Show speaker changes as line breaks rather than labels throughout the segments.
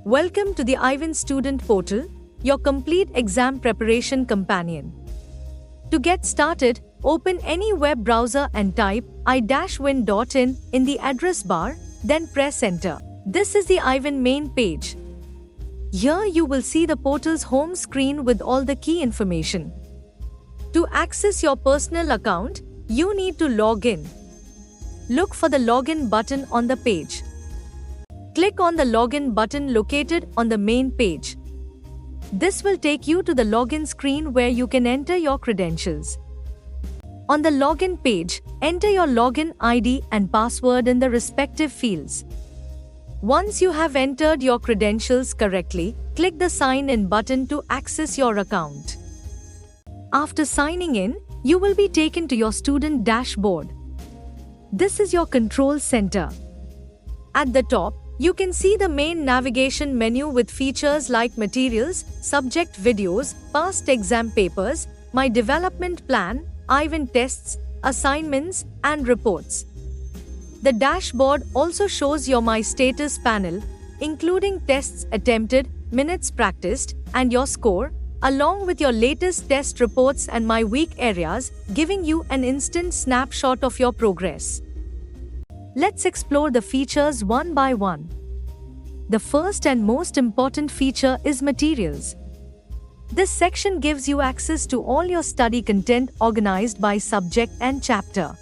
Welcome to the Ivan Student Portal, your complete exam preparation companion. To get started, open any web browser and type i-win.in in the address bar, then press enter. This is the Ivan main page. Here you will see the portal's home screen with all the key information. To access your personal account, you need to log in. Look for the login button on the page. Click on the login button located on the main page. This will take you to the login screen where you can enter your credentials. On the login page, enter your login ID and password in the respective fields. Once you have entered your credentials correctly, click the Sign In button to access your account. After signing in, you will be taken to your student dashboard. This is your control center. At the top, you can see the main navigation menu with features like materials, subject videos, past exam papers, my development plan, Ivan tests, assignments, and reports. The dashboard also shows your My Status panel, including tests attempted, minutes practiced, and your score, along with your latest test reports and My Weak areas, giving you an instant snapshot of your progress. Let's explore the features one by one. The first and most important feature is materials. This section gives you access to all your study content organized by subject and chapter.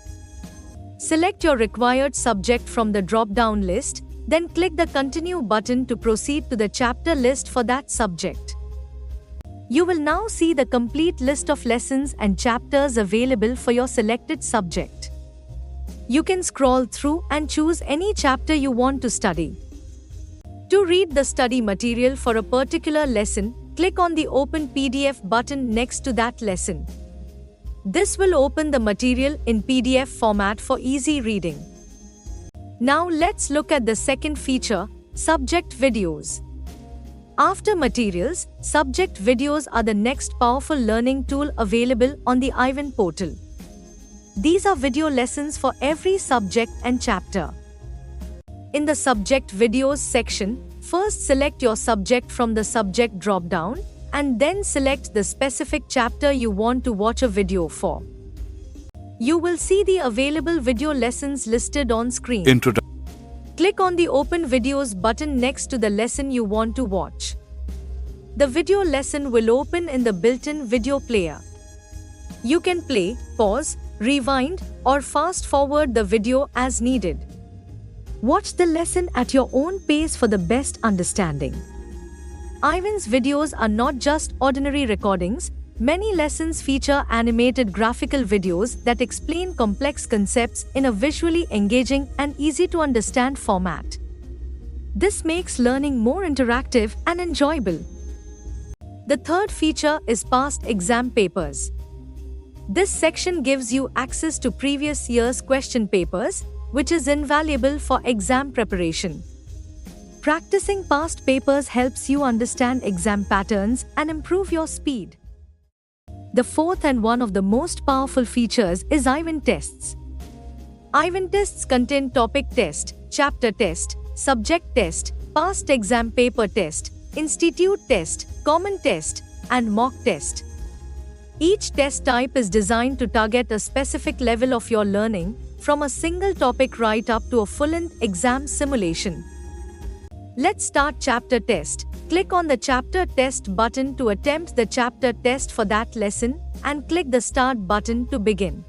Select your required subject from the drop-down list, then click the Continue button to proceed to the chapter list for that subject. You will now see the complete list of lessons and chapters available for your selected subject. You can scroll through and choose any chapter you want to study. To read the study material for a particular lesson, click on the Open PDF button next to that lesson. This will open the material in PDF format for easy reading. Now let's look at the second feature, subject videos. After materials, subject videos are the next powerful learning tool available on the Ivan portal. These are video lessons for every subject and chapter. In the subject videos section, first select your subject from the subject drop-down, and then select the specific chapter you want to watch a video for. You will see the available video lessons listed on screen. Click on the Open Videos button next to the lesson you want to watch. The video lesson will open in the built-in video player. You can play, pause, rewind, or fast-forward the video as needed. Watch the lesson at your own pace for the best understanding. Ivan's videos are not just ordinary recordings. Many lessons feature animated graphical videos that explain complex concepts in a visually engaging and easy-to-understand format. This makes learning more interactive and enjoyable. The third feature is past exam papers. This section gives you access to previous year's question papers, which is invaluable for exam preparation. Practicing past papers helps you understand exam patterns and improve your speed. The fourth and one of the most powerful features is Ivan tests. Ivan tests contain topic test, chapter test, subject test, past exam paper test, institute test, common test, and mock test. Each test type is designed to target a specific level of your learning, from a single topic right up to a full-length exam simulation. Let's start chapter test. Click on the chapter test button to attempt the chapter test for that lesson, and click the start button to begin.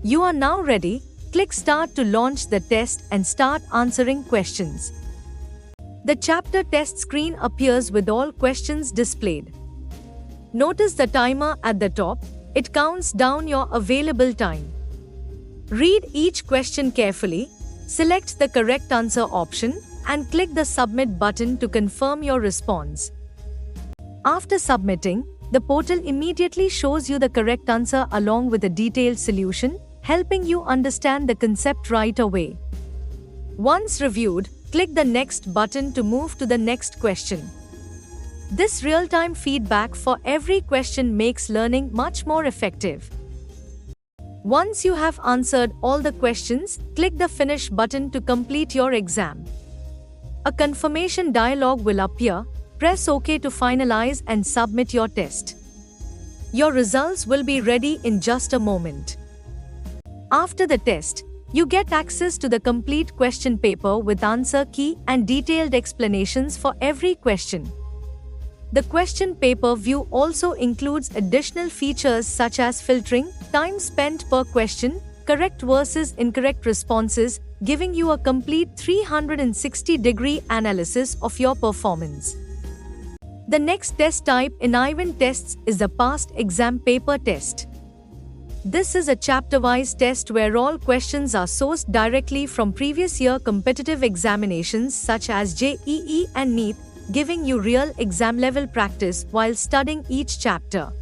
You are now ready. Click start to launch the test and start answering questions. The chapter test screen appears with all questions displayed. Notice the timer at the top. It counts down your available time. Read each question carefully, select the correct answer option, and click the submit button to confirm your response. After submitting, the portal immediately shows you the correct answer along with a detailed solution, helping you understand the concept right away. Once reviewed, click the next button to move to the next question. This real-time feedback for every question makes learning much more effective. Once you have answered all the questions, click the Finish button to complete your exam. A confirmation dialog will appear. Press OK to finalize and submit your test. Your results will be ready in just a moment. After the test, you get access to the complete question paper with answer key and detailed explanations for every question. The question paper view also includes additional features such as filtering, time spent per question, correct versus incorrect responses, giving you a complete 360-degree analysis of your performance. The next test type in Ivan tests is the past exam paper test. This is a chapter-wise test where all questions are sourced directly from previous year competitive examinations such as JEE and NEET, giving you real exam-level practice while studying each chapter.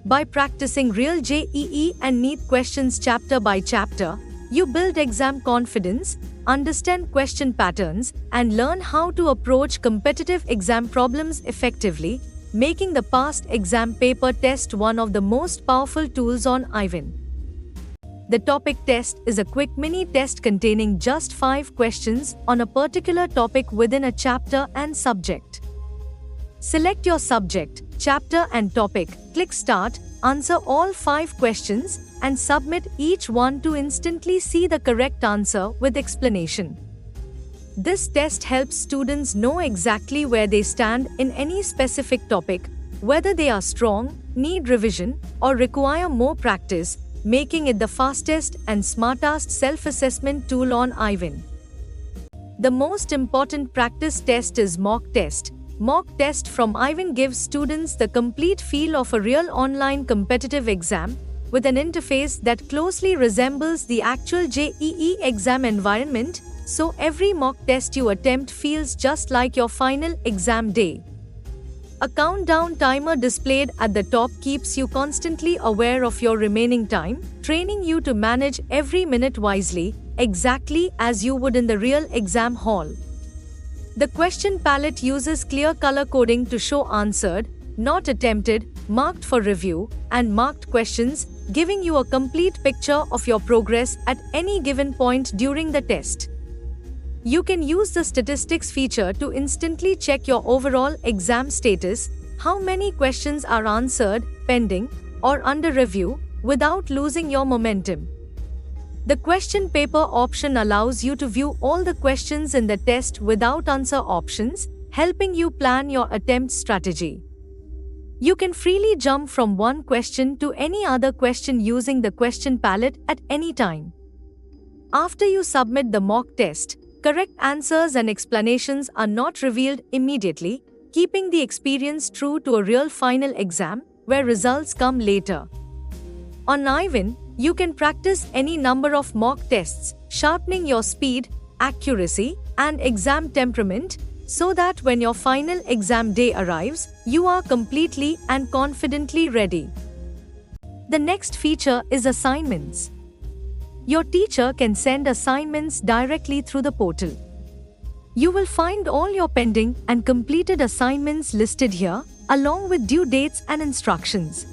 By practicing real JEE and NEET questions chapter by chapter, you build exam confidence, understand question patterns, and learn how to approach competitive exam problems effectively, making the past exam paper test one of the most powerful tools on Ivan. The topic test is a quick mini test containing just 5 questions on a particular topic within a chapter and subject. Select your subject, chapter and topic, click Start, answer all 5 questions, and submit each one to instantly see the correct answer with explanation. This test helps students know exactly where they stand in any specific topic, whether they are strong, need revision, or require more practice, making it the fastest and smartest self-assessment tool on Ivan. The most important practice test is mock test. Mock test from Ivan gives students the complete feel of a real online competitive exam, with an interface that closely resembles the actual JEE exam environment, so every mock test you attempt feels just like your final exam day. A countdown timer displayed at the top keeps you constantly aware of your remaining time, training you to manage every minute wisely, exactly as you would in the real exam hall. The question palette uses clear color coding to show answered, not attempted, marked for review, and marked questions, giving you a complete picture of your progress at any given point during the test. You can use the statistics feature to instantly check your overall exam status, how many questions are answered, pending, or under review, without losing your momentum. The question paper option allows you to view all the questions in the test without answer options, helping you plan your attempt strategy. You can freely jump from one question to any other question using the question palette at any time. After you submit the mock test, correct answers and explanations are not revealed immediately, keeping the experience true to a real final exam, where results come later. On Ivan, you can practice any number of mock tests, sharpening your speed, accuracy, and exam temperament, so that when your final exam day arrives, you are completely and confidently ready. The next feature is assignments. Your teacher can send assignments directly through the portal. You will find all your pending and completed assignments listed here, along with due dates and instructions.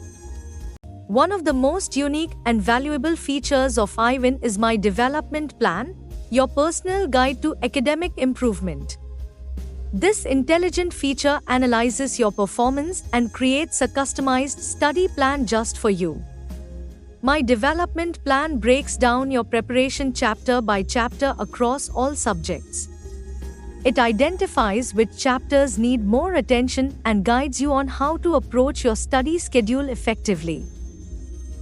One of the most unique and valuable features of Ivan is My Development Plan, your personal guide to academic improvement. This intelligent feature analyzes your performance and creates a customized study plan just for you. My Development Plan breaks down your preparation chapter by chapter across all subjects. It identifies which chapters need more attention and guides you on how to approach your study schedule effectively.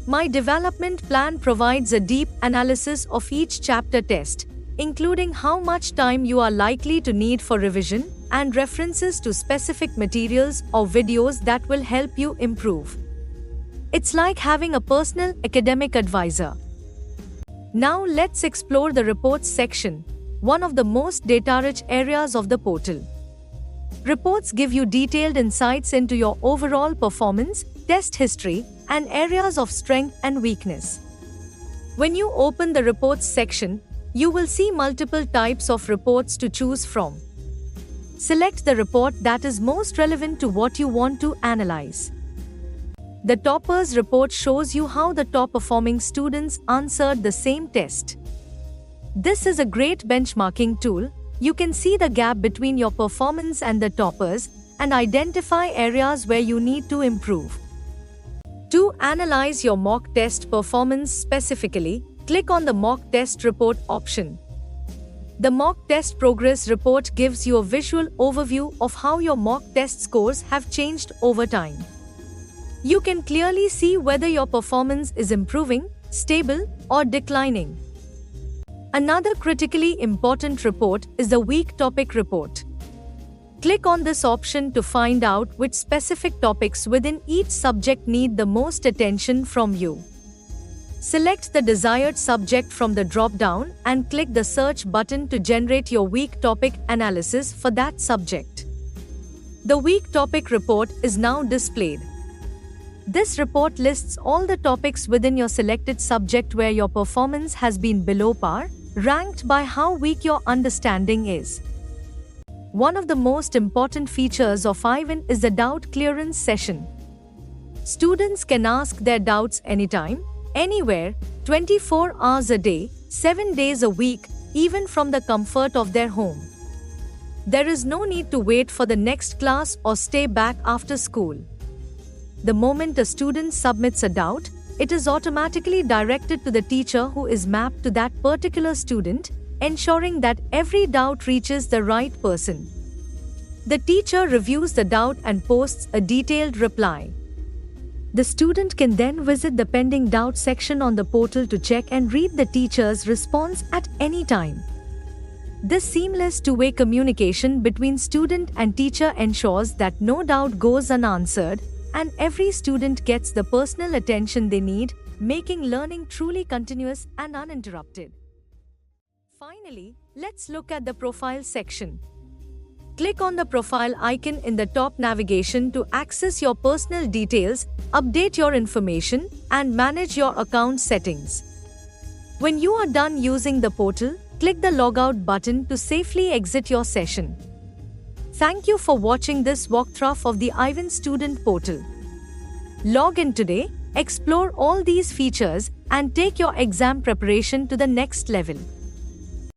My Development Plan provides a deep analysis of each chapter test, including how much time you are likely to need for revision and references to specific materials or videos that will help you improve. It's like having a personal academic advisor. Now let's explore the reports section, one of the most data-rich areas of the portal. Reports give you detailed insights into your overall performance, test history, and areas of strength and weakness. When you open the reports section, you will see multiple types of reports to choose from. Select the report that is most relevant to what you want to analyze. The Toppers report shows you how the top-performing students answered the same test. This is a great benchmarking tool, You can see the gap between your performance and the toppers and identify areas where you need to improve. To analyze your mock test performance specifically, click on the Mock Test Report option. The Mock Test Progress Report gives you a visual overview of how your mock test scores have changed over time. You can clearly see whether your performance is improving, stable, or declining. Another critically important report is the Week Topic Report. Click on this option to find out which specific topics within each subject need the most attention from you. Select the desired subject from the drop-down and click the search button to generate your week topic analysis for that subject. The Week Topic Report is now displayed. This report lists all the topics within your selected subject where your performance has been below par, ranked by how weak your understanding is. One of the most important features of Ivan is the doubt clearance session. Students can ask their doubts anytime, anywhere, 24 hours a day, 7 days a week, even from the comfort of their home. There is no need to wait for the next class or stay back after school. The moment a student submits a doubt, it is automatically directed to the teacher who is mapped to that particular student, ensuring that every doubt reaches the right person. The teacher reviews the doubt and posts a detailed reply. The student can then visit the pending doubt section on the portal to check and read the teacher's response at any time. This seamless two-way communication between student and teacher ensures that no doubt goes unanswered and every student gets the personal attention they need, making learning truly continuous and uninterrupted. Finally, let's look at the Profile section. Click on the profile icon in the top navigation to access your personal details, update your information, and manage your account settings. When you are done using the portal, click the Logout button to safely exit your session. Thank you for watching this walkthrough of the Ivan Student Portal. Log in today, explore all these features, and take your exam preparation to the next level.